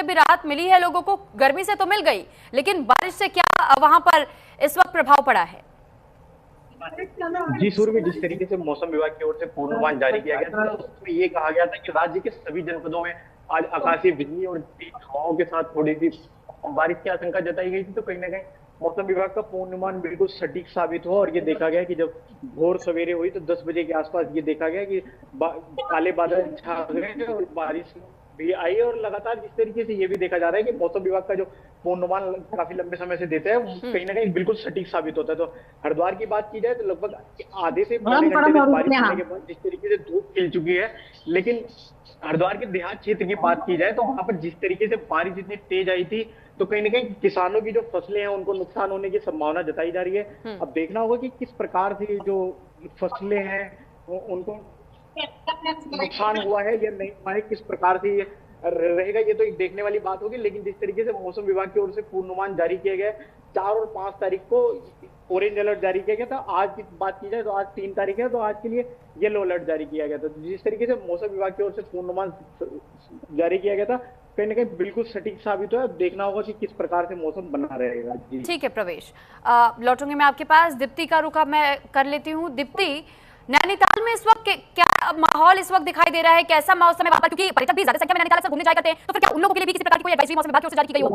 भी राहत मिली है लोगों को, गर्मी से तो मिल गई, लेकिन बारिश से क्या वहां पर इस वक्त प्रभाव पड़ा है? जी सूर्य, जिस तरीके से मौसम विभाग की ओर से पूर्वानुमान जारी किया गया था, उसमें ये कहा गया था कि राज्य के सभी जनपदों में आज आकाशीय बिजली और तेज हवाओं के साथ थोड़ी सी बारिश की आशंका जताई गई थी। तो कहीं ना कहीं मौसम विभाग का पूर्वानुमान बिल्कुल सटीक साबित हुआ और ये देखा गया कि जब भोर सवेरे हुई तो 10 बजे के आसपास ये देखा गया कि काले बादल छा गए और बारिश भी आई। और लगातार जिस तरीके से ये भी देखा जा रहा है कि मौसम विभाग का जो पूर्वानुमान काफी लंबे समय से देते हैं, कहीं ना कहीं बिल्कुल सटीक साबित होता है। तो हरिद्वार की बात की जाए तो लगभग आधे से पौने घंटे तक बारिश होने के बाद जिस तरीके से धूप खिल चुकी है, लेकिन हरिद्वार के देहात क्षेत्र की बात की जाए तो वहां पर जिस तरीके से बारिश इतनी तेज आई थी, तो कहीं ना कहीं किसानों की जो फसलें हैं उनको नुकसान होने की संभावना जताई जा रही है। अब देखना होगा कि किस प्रकार से जो फसलें हैं उनको नुकसान हुआ है या नहीं हुआ है, किस प्रकार से ये रहेगा, ये तो एक देखने वाली बात होगी। लेकिन जिस तरीके से मौसम विभाग की ओर से पूर्वानुमान जारी किया गया 4 और 5 तारीख को ऑरेंज अलर्ट जारी किया गया था। आज की बात की जाए तो आज 3 तारीख है, तो आज के लिए येलो अलर्ट जारी किया गया था। जिस तरीके से मौसम विभाग की ओर से पूर्वानुमान जारी किया गया था, कहीं ना कहीं बिल्कुल सटीक साबित हुआ है। देखना होगा कि किस प्रकार से मौसम बना रहेगा। जी ठीक है प्रवेश, लौटूंगी मैं आपके पास। दीप्ति का रुख मैं कर लेती हूँ। दीप्ति, नैनीताल में इस वक्त क्या माहौल इस वक्त दिखाई दे रहा है? कैसा मौसम है वहां पर, क्योंकि पर्यटक भी ज्यादा संख्या में नैनीताल से घूमने जाया करते हैं, तो फिर क्या उन लोगों के लिए भी किसी प्रकार की कोई एडवाइजरी मौसम विभाग की ओर से जारी की गई हो?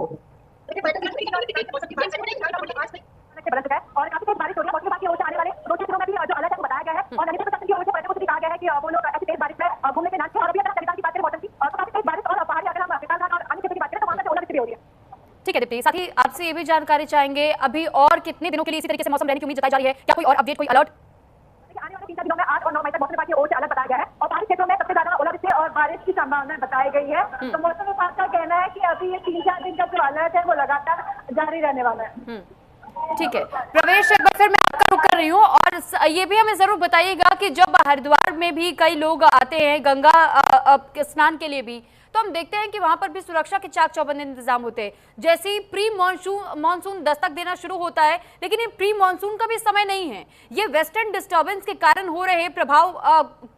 और काफी तेज बारिश हो रही है, मौसम विभाग की ओर से आने वाले 2-3 दिनों में भी जो अलर्ट है वो बताया गया है। और नैनीताल प्रशासन की ओर से पर्यटकों से भी कहा गया है कि वो लोग ऐसी तेज बारिश में घूमने के ना जाएं। और अभी अगर नैनीताल की बात करें मौसम की, तो काफी तेज बारिश और पहाड़ी, अगर हम केदारनाथ और अन्य क्षेत्र की बात करें तो वहां पर ओलावृष्टि भी हो रही है। ठीक है दीप्ति, साथ ही आपसे ये भी जानकारी चाहेंगे, अभी और कितने दिनों के लिए इसी तरीके से मौसम रहने की उम्मीद जताई जा रही है? क्या कोई और अपडेट, कोई अलर्ट? आने वाले 3-4 दिनों में 8 और 9 मई तक मौसम विभाग की ओर से अलर्ट बताया गया है और पहाड़ी क्षेत्रों में सबसे ज्यादा ओलावृष्टि और बारिश की संभावना बताई गई है। तो मौसम विभाग का कहना है कि अभी ये 3-4 दिन का जो अलर्ट है वो लगातार जारी रहने वाला है। ठीक है प्रवेश, एक बार फिर मैं आपका रुख कर रही हूँ और ये भी हमें जरूर बताइएगा कि जब हरिद्वार में भी कई लोग आते हैं गंगा स्नान के लिए भी, तो हम देखते हैं कि वहां पर भी सुरक्षा के चाक चौबंद इंतजाम होते हैं। जैसे ही प्री मानसून दस्तक देना शुरू होता है, लेकिन ये प्री मानसून का भी समय नहीं है, ये वेस्टर्न डिस्टर्बेंस के कारण हो रहे प्रभाव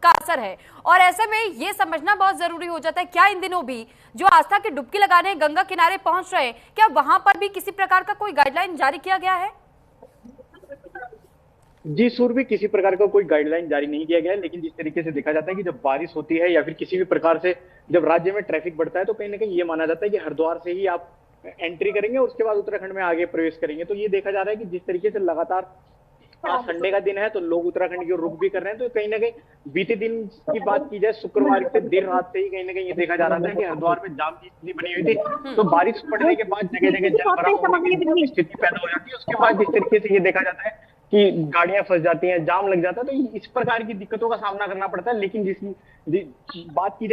का असर है। और ऐसे में ये समझना बहुत जरूरी हो जाता है, क्या इन दिनों भी जो आस्था की डुबकी लगाने गंगा किनारे पहुंच रहे हैं, क्या वहां पर भी किसी प्रकार का कोई गाइडलाइन जारी किया गया है? जी सूर्य, किसी प्रकार का कोई गाइडलाइन जारी नहीं किया गया है। लेकिन जिस तरीके से देखा जाता है कि जब बारिश होती है या फिर किसी भी प्रकार से जब राज्य में ट्रैफिक बढ़ता है, तो कहीं ना कहीं ये माना जाता है कि हरिद्वार से ही आप एंट्री करेंगे और उसके बाद उत्तराखंड में आगे प्रवेश करेंगे। तो ये देखा जा रहा है कि जिस तरीके से लगातार आज संडे का दिन है तो लोग उत्तराखंड की ओर रुख भी कर रहे हैं। तो कहीं ना कहीं बीते दिन की बात की जाए, शुक्रवार से देर रात से ही कहीं ना कहीं ये देखा जा रहा था कि हरिद्वार में जाम की स्थिति बनी हुई थी। तो बारिश पड़ने के बाद जगह जगह जल भराव होने की स्थिति पैदा हो जाती है। उसके बाद जिस तरीके से ये देखा जाता है कि गाड़ियां फंस जाती हैं, जाम लग जाता है, तो इस प्रकार की दिक्कतों का सामना करना पड़ता है। लेकिन जिस बात की जाए